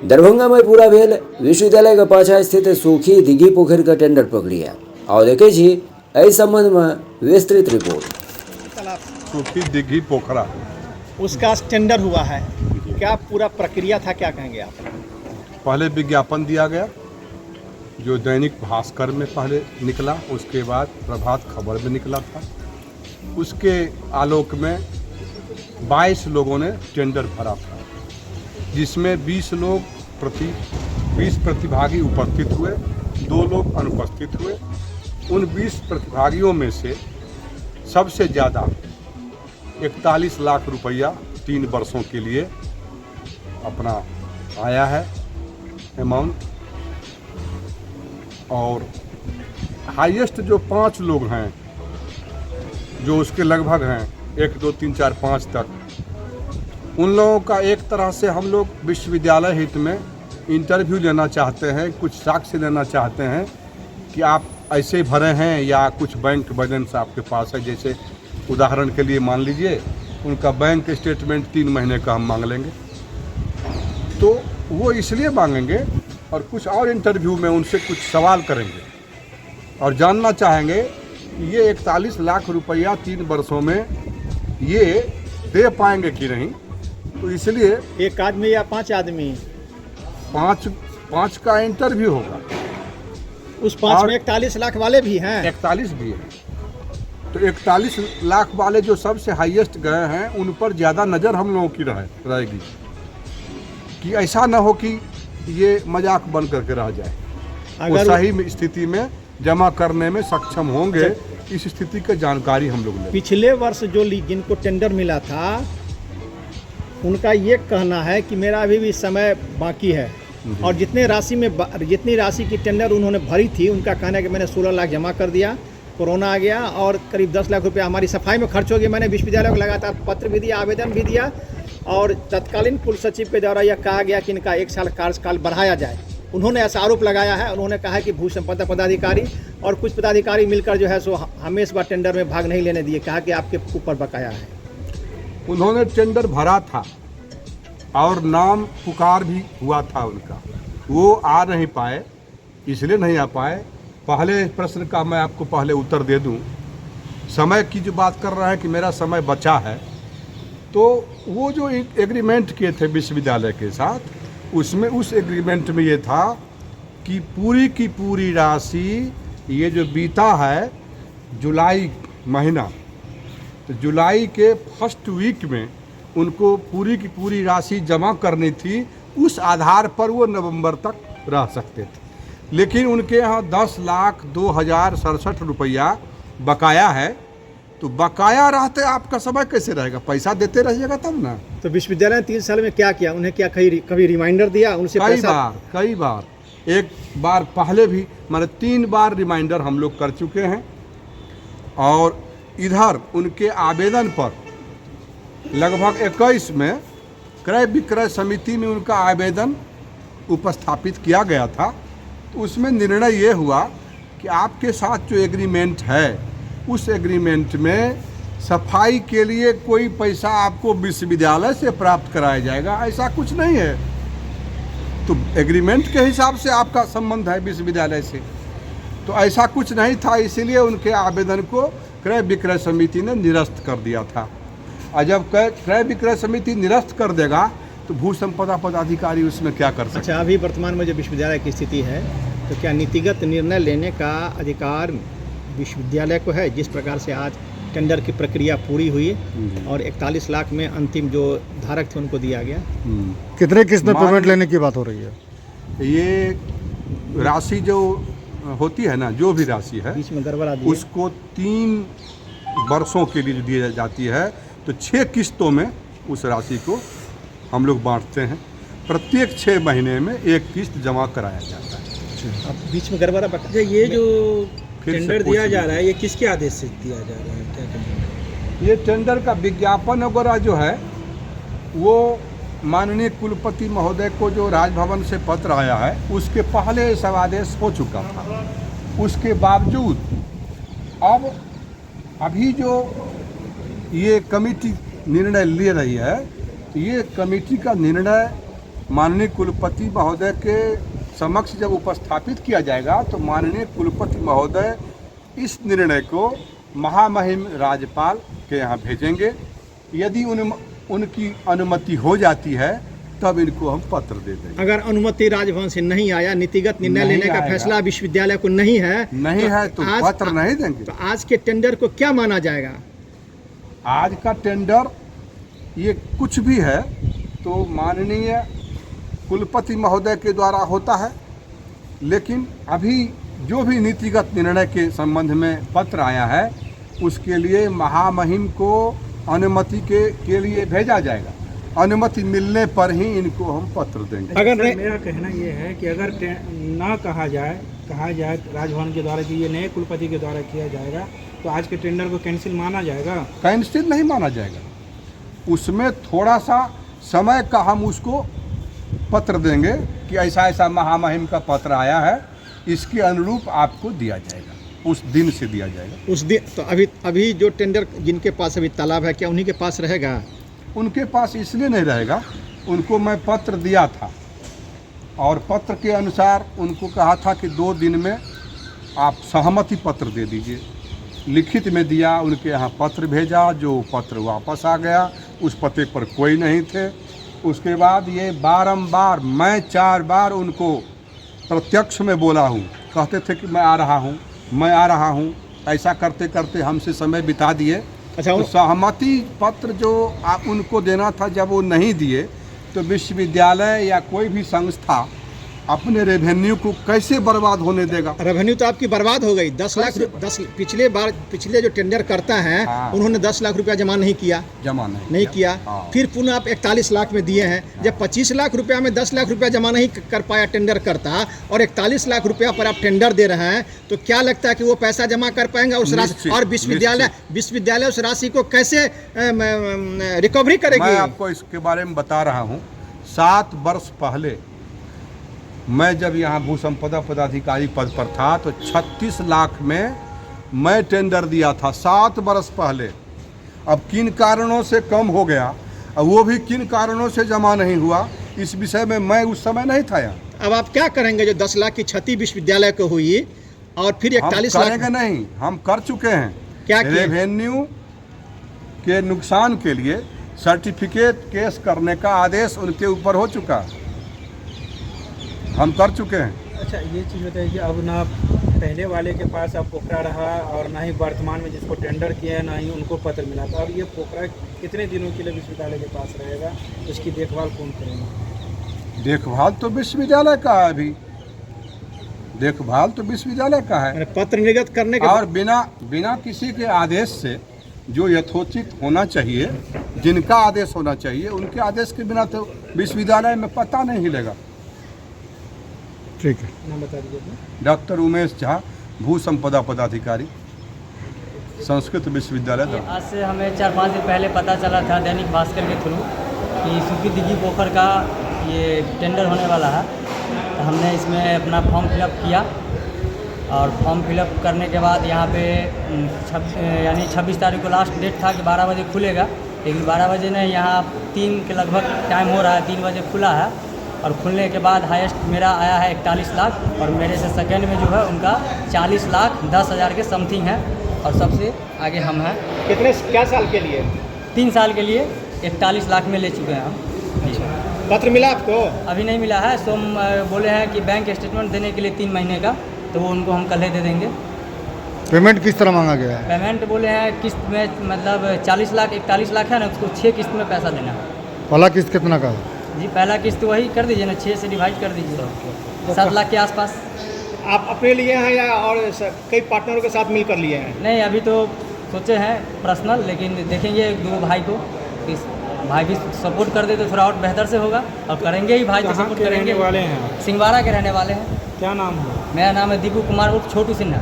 दरभंगा में पूरा भेल विश्वविद्यालय के पाछा स्थित सूखी दिघी पोखर का टेंडर पकड़िया और देखे छी एहि संबंध में विस्तृत रिपोर्ट। सूखी दिघी पोखरा उसका टेंडर हुआ है, क्या पूरा प्रक्रिया था, क्या कहेंगे आप? पहले विज्ञापन दिया गया जो दैनिक भास्कर में पहले निकला, उसके बाद प्रभात खबर में निकला था। उसके आलोक में 22 लोगों ने टेंडर भरा था, जिसमें 20 प्रतिभागी उपस्थित हुए, 2 लोग अनुपस्थित हुए। उन 20 प्रतिभागियों में से सबसे ज़्यादा 41 लाख रुपया 3 वर्षों के लिए अपना आया है अमाउंट। और हाईएस्ट जो 5 लोग हैं, जो उसके लगभग हैं 1 2 3 4 5 तक, उन लोगों का एक तरह से हम लोग विश्वविद्यालय हित में इंटरव्यू लेना चाहते हैं, कुछ साक्ष्य लेना चाहते हैं कि आप ऐसे भरे हैं या कुछ बैंक बैलेंस आपके पास है। जैसे उदाहरण के लिए मान लीजिए उनका बैंक स्टेटमेंट 3 महीने का हम मांग लेंगे, तो वो इसलिए मांगेंगे और कुछ और इंटरव्यू में उनसे कुछ सवाल करेंगे और जानना चाहेंगे कि ये 41 लाख रुपया 3 वर्षों में ये दे पाएंगे कि नहीं। तो इसलिए एक आदमी या 5 आदमी? 5 का इंटरव्यू होगा। उस 5 में 41 लाख वाले भी हैं? 41 भी है। तो 41 लाख वाले जो सबसे हाईएस्ट गए हैं, उन पर ज़्यादा नज़र हम लोगों की रहेगी कि ऐसा ना हो कि ये मजाक बन करके रह जाए। वो सही स्थिति में जमा करने में सक्षम होंगे, इस स्थिति की जानकारी हम लोग लें। पिछले वर्ष जो जिनको टेंडर मिला था, उनका ये कहना है कि मेरा अभी भी समय बाकी है, और जितनी राशि की टेंडर उन्होंने भरी थी, उनका कहना है कि मैंने 16 लाख जमा कर दिया, कोरोना आ गया और करीब 10 लाख रुपया हमारी सफाई में खर्च हो गया। मैंने विश्वविद्यालय को लगातार पत्र भी दिया, आवेदन भी दिया, और तत्कालीन कुलसचिव के द्वारा यह कहा गया कि इनका 1 साल कार्यकाल बढ़ाया जाए। उन्होंने ऐसा आरोप लगाया है। उन्होंने कहा कि भू संपदा पदाधिकारी और कुछ पदाधिकारी मिलकर जो है सो हमें इस बार टेंडर में भाग नहीं लेने दिए, कहा कि आपके ऊपर बकाया है। उन्होंने टेंडर भरा था और नाम पुकार भी हुआ था उनका, वो आ नहीं पाए, इसलिए नहीं आ पाए। पहले प्रश्न का मैं आपको पहले उत्तर दे दूं। समय की जो बात कर रहा है कि मेरा समय बचा है, तो वो जो एग्रीमेंट किए थे विश्वविद्यालय के साथ, उसमें उस एग्रीमेंट में ये था कि पूरी की पूरी राशि ये जो बीता है जुलाई महीना, तो जुलाई के फर्स्ट वीक में उनको पूरी की पूरी राशि जमा करनी थी। उस आधार पर वो नवंबर तक रह सकते थे, लेकिन उनके यहाँ 10,02,067 रुपया बकाया है। तो बकाया रहते आपका समय कैसे रहेगा? पैसा देते रहिएगा तब ना। तो विश्वविद्यालय ने 3 साल में क्या किया? उन्हें क्या कभी रिमाइंडर दिया उनसे? कई बार एक बार पहले भी, मतलब 3 बार रिमाइंडर हम लोग कर चुके हैं। और इधर उनके आवेदन पर लगभग 21 में क्रय विक्रय समिति में उनका आवेदन उपस्थापित किया गया था। तो उसमें निर्णय ये हुआ कि आपके साथ जो एग्रीमेंट है, उस एग्रीमेंट में सफाई के लिए कोई पैसा आपको विश्वविद्यालय से प्राप्त कराया जाएगा, ऐसा कुछ नहीं है। तो एग्रीमेंट के हिसाब से आपका संबंध है विश्वविद्यालय से, तो ऐसा कुछ नहीं था। इसीलिए उनके आवेदन को क्रय विक्रय समिति ने निरस्त कर दिया था। और जब क्रय विक्रय समिति निरस्त कर देगा तो भू संपदा पदाधिकारी उसमें क्या कर सकते? अच्छा, अभी वर्तमान में जो विश्वविद्यालय की स्थिति है, तो क्या नीतिगत निर्णय लेने का अधिकार विश्वविद्यालय को है? जिस प्रकार से आज टेंडर की प्रक्रिया पूरी हुई और 41 लाख में अंतिम जो धारक थे उनको दिया गया, कितने किस्त में पेमेंट लेने की बात हो रही है? ये राशि जो होती है ना, जो भी राशि है, बीच में गड़बड़ा दी, उसको 3 वर्षों के लिए दी जाती है। तो 6 किस्तों में उस राशि को हम लोग बांटते हैं। प्रत्येक 6 महीने में 1 किस्त जमा कराया जाता है। अब बीच में गड़बड़ा बता। ये जो टेंडर दिया जा रहा है, ये किसके आदेश से दिया जा रहा है? क्या कहते? ये टेंडर का विज्ञापन वगैरह जो है, वो माननीय कुलपति महोदय को जो राजभवन से पत्र आया है, उसके पहले सब आदेश हो चुका था। उसके बावजूद अब अभी जो ये कमेटी निर्णय ले रही है, तो ये कमेटी का निर्णय माननीय कुलपति महोदय के समक्ष जब उपस्थापित किया जाएगा तो माननीय कुलपति महोदय इस निर्णय को महामहिम राज्यपाल के यहाँ भेजेंगे। यदि उनकी अनुमति हो जाती है तब इनको हम पत्र दे देंगे। अगर अनुमति राजभवन से नहीं आया, नीतिगत निर्णय नहीं लेने का आएगा। फैसला विश्वविद्यालय को नहीं है तो पत्र नहीं देंगे। तो आज के टेंडर को क्या माना जाएगा? आज का टेंडर ये कुछ भी है तो माननीय कुलपति महोदय के द्वारा होता है, लेकिन अभी जो भी नीतिगत निर्णय के संबंध में पत्र आया है उसके लिए महामहिम को अनुमति के लिए भेजा जाएगा। अनुमति मिलने पर ही इनको हम पत्र देंगे। अगर मेरा कहना ये है कि अगर ना कहा जाए राजभवन के द्वारा कि ये नए कुलपति के द्वारा किया जाएगा तो आज के टेंडर को कैंसिल माना जाएगा? कैंसिल नहीं माना जाएगा, उसमें थोड़ा सा समय का हम उसको पत्र देंगे कि ऐसा ऐसा महामहिम का पत्र आया है, इसके अनुरूप आपको दिया जाएगा, उस दिन से दिया जाएगा। उस दिन तो अभी जो टेंडर जिनके पास अभी तालाब है क्या उन्हीं के पास रहेगा? उनके पास इसलिए नहीं रहेगा, उनको मैं पत्र दिया था और पत्र के अनुसार उनको कहा था कि 2 दिन में आप सहमति पत्र दे दीजिए। लिखित में दिया, उनके यहाँ पत्र भेजा, जो पत्र वापस आ गया, उस पते पर कोई नहीं थे। उसके बाद ये बारंबार मैं 4 बार उनको प्रत्यक्ष में बोला हूँ, कहते थे कि मैं आ रहा हूँ, ऐसा करते करते हमसे समय बिता दिए। अच्छा, तो सहमति पत्र जो आप उनको देना था जब वो नहीं दिए तो विश्वविद्यालय या कोई भी संस्था अपने रेवेन्यू को कैसे बर्बाद होने देगा? रेवेन्यू तो आपकी बर्बाद हो गई। 10 लाख पिछले जो टेंडर करता है हाँ। उन्होंने 10 लाख रुपया जमा नहीं किया। नहीं किया। हाँ। फिर पुनः आप 41 लाख में दिए हैं। जब 25 लाख रुपया में 10 लाख रुपया जमा नहीं कर पाया टेंडर करता और 41 लाख रुपया पर आप टेंडर दे रहे हैं तो क्या लगता है कि वो पैसा जमा कर पाएंगे उस राशि? और विश्वविद्यालय उस राशि को कैसे रिकवरी करेगी? मैं आपको इसके बारे में बता रहा हूँ। 7 वर्ष पहले मैं जब यहाँ भू संपदा पदाधिकारी पद पर था तो 36 लाख में मैं टेंडर दिया था 7 वर्ष पहले। अब किन कारणों से कम हो गया, वो भी किन कारणों से जमा नहीं हुआ, इस विषय में मैं उस समय नहीं था यहाँ। अब आप क्या करेंगे जो 10 लाख की क्षति विश्वविद्यालय को हुई और फिर 41 लाख? करेंगे नहीं, हम कर चुके हैं। क्या किए? रेवेन्यू के नुकसान के लिए सर्टिफिकेट केस करने का आदेश उनके ऊपर हो चुका है, हम कर चुके हैं। अच्छा, ये चीज़ बताइए कि अब ना पहले वाले के पास अब पोखरा रहा और ना ही वर्तमान में जिसको टेंडर किया है ना ही उनको पत्र मिला, तो अब ये पोखरा कितने दिनों के लिए विश्वविद्यालय के पास रहेगा? उसकी देखभाल कौन करेगा? देखभाल तो विश्वविद्यालय का है, अभी देखभाल तो विश्वविद्यालय का है। पत्र निर्गत करने के और बिना किसी के आदेश से जो यथोचित होना चाहिए, जिनका आदेश होना चाहिए, उनके आदेश के बिना तो विश्वविद्यालय में पता नहीं हिलेगा। ठीक है, नाम बता दीजिए। डॉक्टर उमेश झा, भू संपदा पदाधिकारी, संस्कृत विश्वविद्यालय। आज से हमें 4-5 दिन पहले पता चला था दैनिक भास्कर के थ्रू कि सूखी दिघी पोखर का ये टेंडर होने वाला है। तो हमने इसमें अपना फॉर्म फिलअप किया और फॉर्म फिलअप करने के बाद यहाँ पे 26 तारीख को लास्ट डेट था कि 12 बजे खुलेगा, लेकिन 12 बजे नहीं, यहाँ 3 के लगभग टाइम हो रहा है, 3 बजे खुला है। और खुलने के बाद हाईएस्ट मेरा आया है 41 लाख और मेरे से सेकेंड में जो है उनका 40 लाख 10 हज़ार के समथिंग है और सबसे आगे हम हैं। क्या साल के लिए? 3 साल के लिए 41 लाख में ले चुके हैं हम। पत्र मिला आपको? अभी नहीं मिला है। बोले हैं कि बैंक स्टेटमेंट देने के लिए 3 महीने का, तो वो उनको हम कल ही दे देंगे। पेमेंट किस तरह मांगा गया है? पेमेंट बोले हैं किस्त में, मतलब 40 लाख 41 लाख है ना, उसको 6 किस्त में पैसा देना है। पहला किस्त कितना का है? जी, पहला किस्त वही कर दीजिए ना, 6 से डिवाइड कर दीजिए, 7 लाख के आसपास। आप अपने लिए हैं या और कई पार्टनरों के साथ मिलकर लिए हैं? नहीं, अभी तो सोचे हैं पर्सनल, लेकिन देखेंगे 2 भाई को, इस भाई भी सपोर्ट कर दे तो थोड़ा और बेहतर से होगा, और करेंगे ही, भाई तो सपोर्ट करेंगे। वाले हैं? सिंगवाड़ा के रहने वाले हैं। क्या नाम है? मेरा नाम है दीपू कुमार उर्फ छोटू सिन्हा।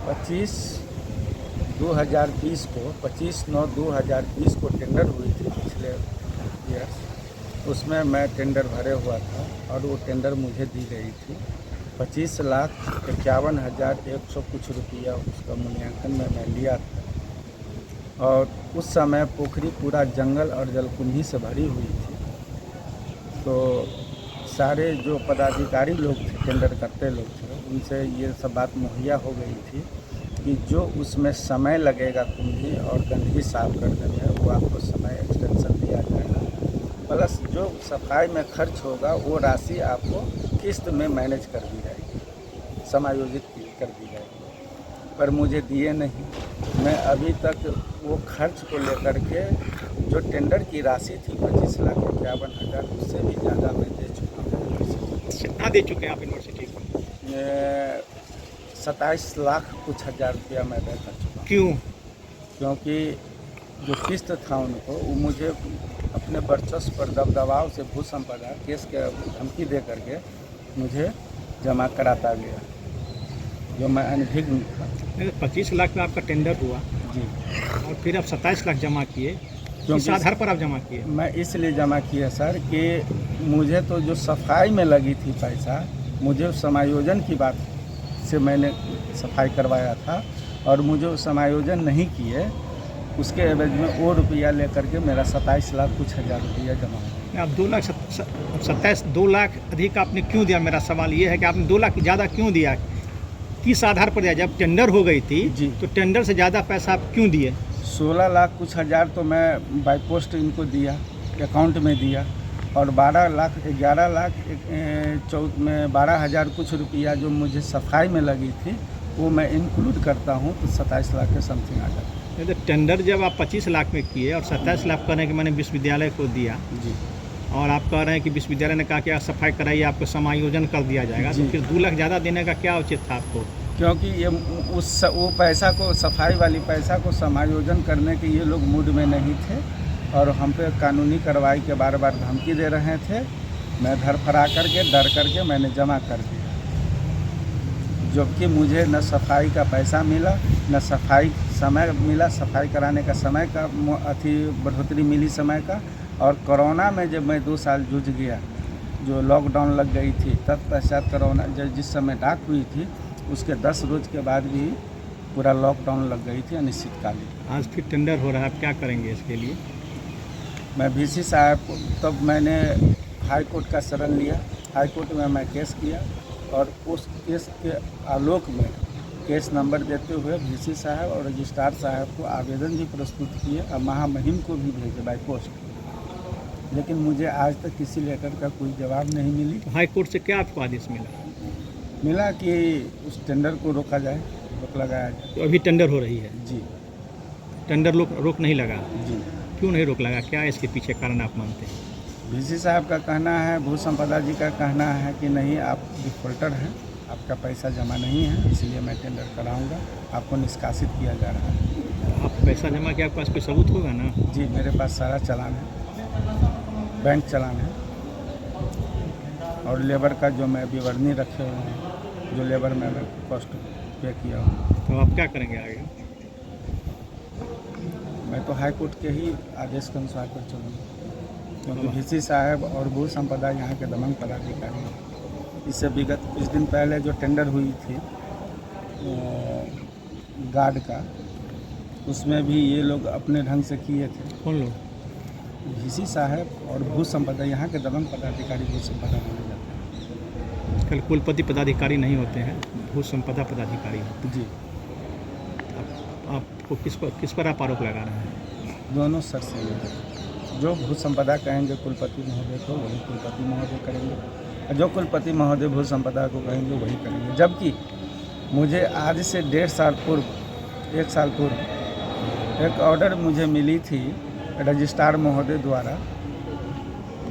25/2020 को 25/9/2020 को टेंडर हुई थी पिछले ईयर। उसमें मैं टेंडर भरे हुआ था और वो टेंडर मुझे दी गई थी। 25,51,100 कुछ रुपया उसका मूल्यांकन में मैं लिया था और उस समय पोखरी पूरा जंगल और जलकुंभी से भरी हुई थी। तो सारे जो पदाधिकारी लोग थे, टेंडर करते लोग थे, उनसे ये सब बात मुहैया हो गई थी कि जो उसमें समय लगेगा कुंभी और गंदगी साफ करने में वो आपको समय एक्सटेंशन दिया जाएगा, प्लस जो सफाई में खर्च होगा वो राशि आपको किस्त में मैनेज कर दी जाएगी, समायोजित कर दी जाएगी। पर मुझे दिए नहीं। मैं अभी तक वो खर्च को लेकर के जो टेंडर की राशि थी 25,51,000 उससे भी ज़्यादा मैं दे चुका हूँ। कितना दे चुके हैं आप यूनिवर्सिटी को? 27 लाख कुछ हज़ार रुपया मैं अदा कर चुका हूँ। क्यों? क्योंकि जो किस्त था उनको वो मुझे अपने वर्चस्व पर दबदबाव से भू संपदा केस के धमकी दे करके मुझे जमा कराता गया, जो मैं अनभिज्ञ था। 25 लाख में आपका टेंडर हुआ जी। और फिर आप 27 लाख जमा किए, किस आधार पर आप जमा किए? मैं इसलिए जमा किया सर कि मुझे तो जो सफाई में लगी थी पैसा, मुझे समायोजन की बात से मैंने सफाई करवाया था और मुझे वो समायोजन नहीं किए, उसके एवज में वो रुपया लेकर के मेरा 27 लाख कुछ हज़ार रुपया जमा हुआ। आप 2 लाख अधिक आपने क्यों दिया? मेरा सवाल ये है कि आपने 2 लाख ज़्यादा क्यों दिया, किस आधार पर दिया? जब टेंडर हो गई थी जी, तो टेंडर से ज़्यादा पैसा आप क्यों दिए? 16 लाख कुछ हज़ार तो मैं बाई पोस्ट इनको दिया, अकाउंट में दिया, और 11 लाख 12,000 कुछ रुपया जो मुझे सफाई में लगी थी वो मैं इंक्लूड करता हूँ तो 27 लाख के समथिंग आ जाता है। तो टेंडर जब आप 25 लाख में किए और 27 लाख कह रहे हैं कि मैंने विश्वविद्यालय को दिया, जी। और आप कह रहे हैं कि विश्वविद्यालय ने कहा कि आप सफाई कराइए, आपको समायोजन कर दिया जाएगा, तो फिर 2 लाख ज़्यादा देने का क्या उचित था आपको? क्योंकि ये वो पैसा को, सफाई वाली पैसा को समायोजन करने के ये लोग मूड में नहीं थे और हम पे कानूनी कार्रवाई के बार बार धमकी दे रहे थे। मैं धरफरा करके डर करके मैंने जमा कर दिया, जबकि मुझे न सफाई का पैसा मिला, न सफाई समय मिला, सफाई कराने का समय का बढ़ोतरी मिली समय का। और कोरोना में जब मैं 2 साल जूझ गया, जो लॉकडाउन लग गई थी, तत्पश्चात कोरोना जिस समय डाक हुई थी उसके 10 रोज के बाद भी पूरा लॉकडाउन लग गई थी अनिश्चितकालीन। आज फिर टेंडर हो रहा है, आप क्या करेंगे इसके लिए? मैं VC साहब को, तब मैंने हाई कोर्ट का शरण लिया, हाई कोर्ट में मैं केस किया और उस केस के आलोक में केस नंबर देते हुए VC साहब और रजिस्ट्रार साहब को आवेदन भी प्रस्तुत किए और महामहिम को भी भेजे बाई पोस्ट, लेकिन मुझे आज तक किसी लेटर का कोई जवाब नहीं मिली। हाई कोर्ट से क्या आपको आदेश मिला कि उस टेंडर को रोका जाए, रोक लगाया जाए। तो अभी टेंडर हो रही है जी। टेंडर रोक नहीं लगा? जी। क्यों नहीं रोक लगा, क्या इसके पीछे कारण आप मानते हैं? VC साहब का कहना है, भू संपदा जी का कहना है कि नहीं, आप डिफॉल्टर हैं, आपका पैसा जमा नहीं है, इसलिए मैं टेंडर कराऊंगा, आपको निष्कासित किया जा रहा है। आप पैसा जमा किया, आपके पास कोई सबूत होगा ना? जी, मेरे पास सारा चालान है, बैंक चालान है और लेबर का जो मैं विवरणी रखे हुए हैं, जो लेबर में मैं कॉस्ट पे किया हूँ। तो आप क्या करेंगे आगे? मैं तो हाई कोर्ट के ही आदेश के अनुसार पर चलूँगा, क्योंकि VC साहब और भू संपदा यहाँ के दमन पदाधिकारी हैं। इससे विगत कुछ दिन पहले जो टेंडर हुई थी गार्ड का, उसमें भी ये लोग अपने ढंग से किए थे। कौन लोग? VC साहब और भू संपदा, यहाँ के दमन पदाधिकारी भू संपदा माने जाते हैं। कल कुलपति पदाधिकारी नहीं होते हैं, भू संपदा पदाधिकारी होते जी। हैं। आपको किस पर आप आरोप लगा रहे हैं? दोनों सर से जो भू संपदा कहेंगे कुलपति महोदय को, वही कुलपति महोदय करेंगे, और जो कुलपति महोदय भू संपदा को कहेंगे वही करेंगे। जबकि मुझे आज से 1.5 साल पूर्व, 1 साल पूर्व एक ऑर्डर मुझे मिली थी रजिस्ट्रार महोदय द्वारा।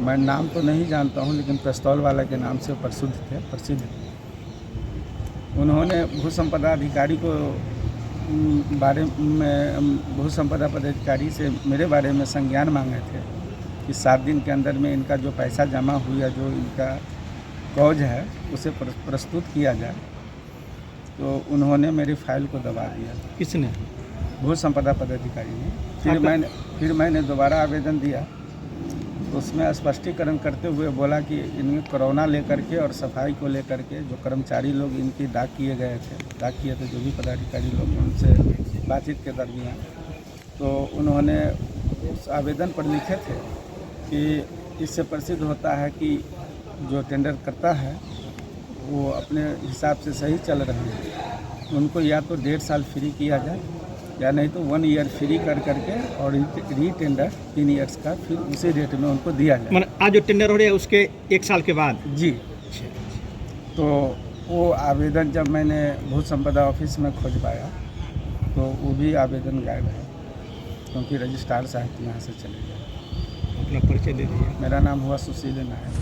मैं नाम तो नहीं जानता हूं, लेकिन पिस्तौल वाला के नाम से प्रसिद्ध थे। उन्होंने भू संपदा अधिकारी को बारे में, भू संपदा पदाधिकारी से मेरे बारे में संज्ञान मांगे थे कि 7 दिन के अंदर में इनका जो पैसा जमा हुआ, जो इनका कॉज है, उसे प्रस्तुत किया जाए। तो उन्होंने मेरी फाइल को दबा दिया। किसने? भू संपदा पदाधिकारी ने। फिर मैंने दोबारा आवेदन दिया, तो उसमें स्पष्टीकरण करते हुए बोला कि इनमें कोरोना लेकर के और सफाई को लेकर के जो कर्मचारी लोग इनकी डाक किए थे जो भी पदाधिकारी लोग, उनसे बातचीत के दरमियान, तो उन्होंने उस आवेदन पर लिखे थे कि इससे प्रसिद्ध होता है कि जो टेंडर करता है वो अपने हिसाब से सही चल रहे हैं, उनको या तो 1.5 साल फ्री किया जाए या नहीं तो 1 ईयर फ्री कर करके और री टेंडर 3 ईयर्स का फिर उसी रेट में उनको दिया जाए। मतलब आज जो टेंडर हो रहा है उसके 1 साल के बाद? जी। तो वो आवेदन जब मैंने भू संपदा ऑफिस में खोज पाया तो वो भी आवेदन गायब है, क्योंकि रजिस्ट्रार साहब यहाँ से चले गए। अपना परिचय दे दीजिए। मेरा नाम हुआ सुशील नायक।